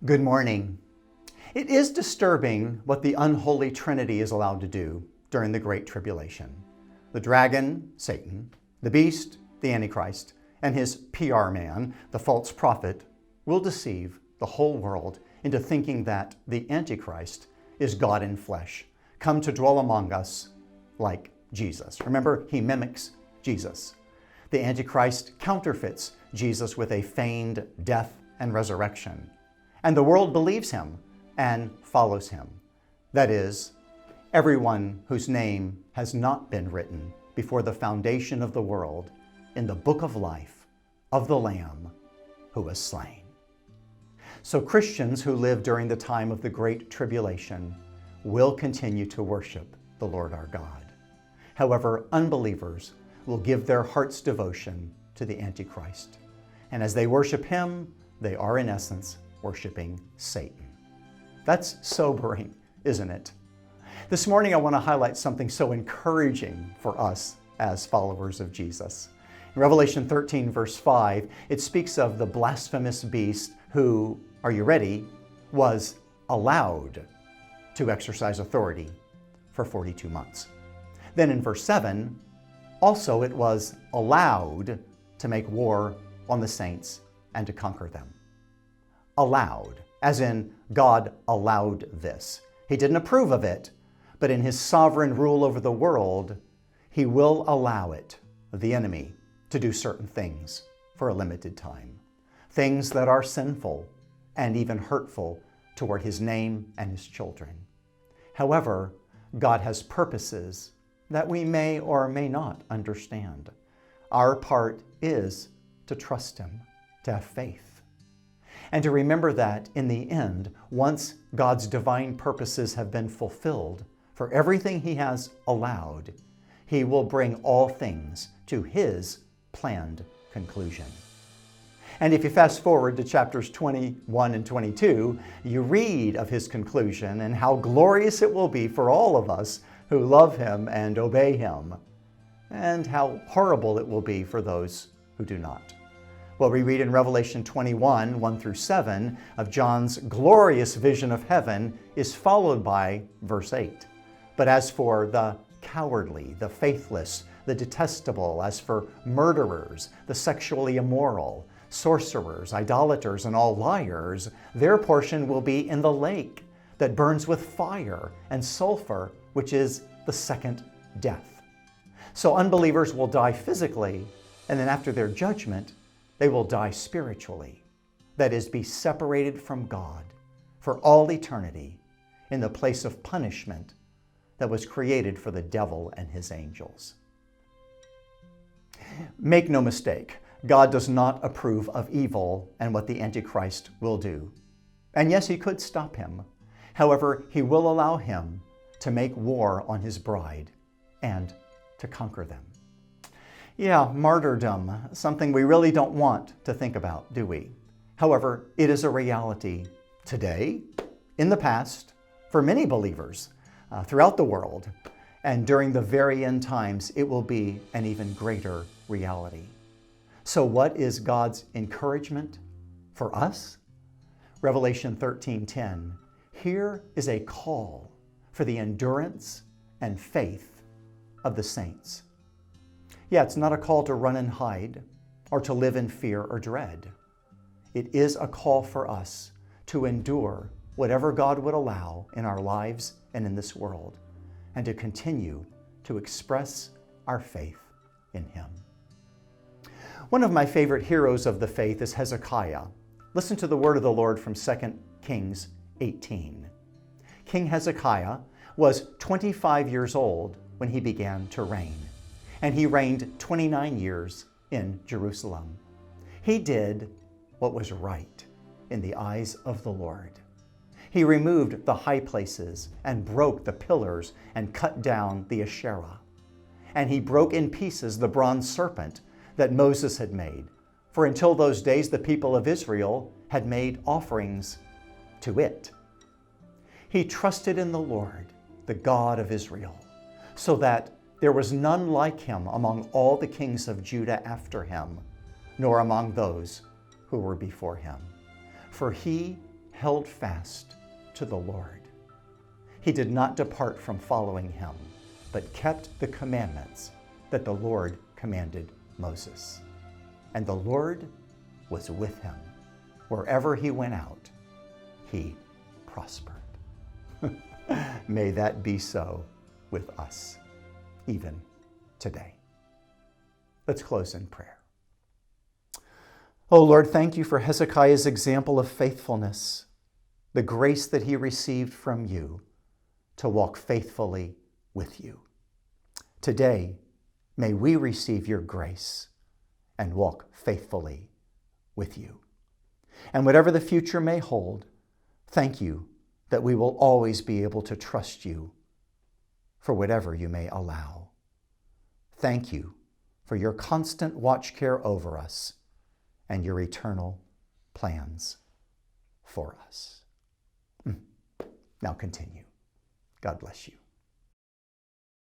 Good morning. It is disturbing what the unholy Trinity is allowed to do during the Great Tribulation. The dragon, Satan, the beast, the Antichrist, and his PR man, the false prophet, will deceive the whole world into thinking that the Antichrist is God in flesh, come to dwell among us like Jesus. Remember, he mimics Jesus. The Antichrist counterfeits Jesus with a feigned death and resurrection. And the world believes him and follows him. That is, everyone whose name has not been written before the foundation of the world in the book of life of the Lamb who was slain. So Christians who live during the time of the Great Tribulation will continue to worship the Lord our God. However, unbelievers will give their heart's devotion to the Antichrist. And as they worship him, they are in essence worshiping Satan. That's sobering, isn't it? This morning I want to highlight something so encouraging for us as followers of Jesus. In Revelation 13, verse 5, it speaks of the blasphemous beast who, are you ready, was allowed to exercise authority for 42 months. Then in verse 7, also it was allowed to make war on the saints and to conquer them. Allowed, as in God allowed this. He didn't approve of it, but in his sovereign rule over the world, he will allow it, the enemy, to do certain things for a limited time. Things that are sinful and even hurtful toward his name and his children. However, God has purposes that we may or may not understand. Our part is to trust him, to have faith, and to remember that in the end, once God's divine purposes have been fulfilled for everything he has allowed, he will bring all things to his planned conclusion. And if you fast forward to chapters 21 and 22, you read of his conclusion and how glorious it will be for all of us who love him and obey him, and how horrible it will be for those who do not. What we read in Revelation 21, 1 through 7, of John's glorious vision of heaven is followed by verse 8. But as for the cowardly, the faithless, the detestable, as for murderers, the sexually immoral, sorcerers, idolaters, and all liars, their portion will be in the lake that burns with fire and sulfur, which is the second death. So unbelievers will die physically, and then after their judgment, they will die spiritually. That is, be separated from God for all eternity in the place of punishment that was created for the devil and his angels. Make no mistake, God does not approve of evil and what the Antichrist will do. And yes, he could stop him. However, he will allow him to make war on his bride and to conquer them. Yeah, martyrdom, something we really don't want to think about, do we? However, it is a reality today, in the past, for many believers throughout the world, and during the very end times, it will be an even greater reality. So what is God's encouragement for us? Revelation 13:10, here is a call for the endurance and faith of the saints. Yeah, it's not a call to run and hide or to live in fear or dread. It is a call for us to endure whatever God would allow in our lives and in this world, and to continue to express our faith in him. One of my favorite heroes of the faith is Hezekiah. Listen to the word of the Lord from 2 Kings 18. King Hezekiah was 25 years old when he began to reign, and he reigned 29 years in Jerusalem. He did what was right in the eyes of the Lord. He removed the high places and broke the pillars and cut down the Asherah. And he broke in pieces the bronze serpent that Moses had made. For until those days, the people of Israel had made offerings to it. He trusted in the Lord, the God of Israel, so that there was none like him among all the kings of Judah after him, nor among those who were before him. For he held fast to the Lord. He did not depart from following him, but kept the commandments that the Lord commanded Moses. And the Lord was with him. Wherever he went out, he prospered. May that be so with us, even today. Let's close in prayer. Oh Lord, thank you for Hezekiah's example of faithfulness, the grace that he received from you to walk faithfully with you. Today, may we receive your grace and walk faithfully with you. And whatever the future may hold, thank you that we will always be able to trust you for whatever you may allow. Thank you for your constant watch care over us and your eternal plans for us. Now continue. God bless you.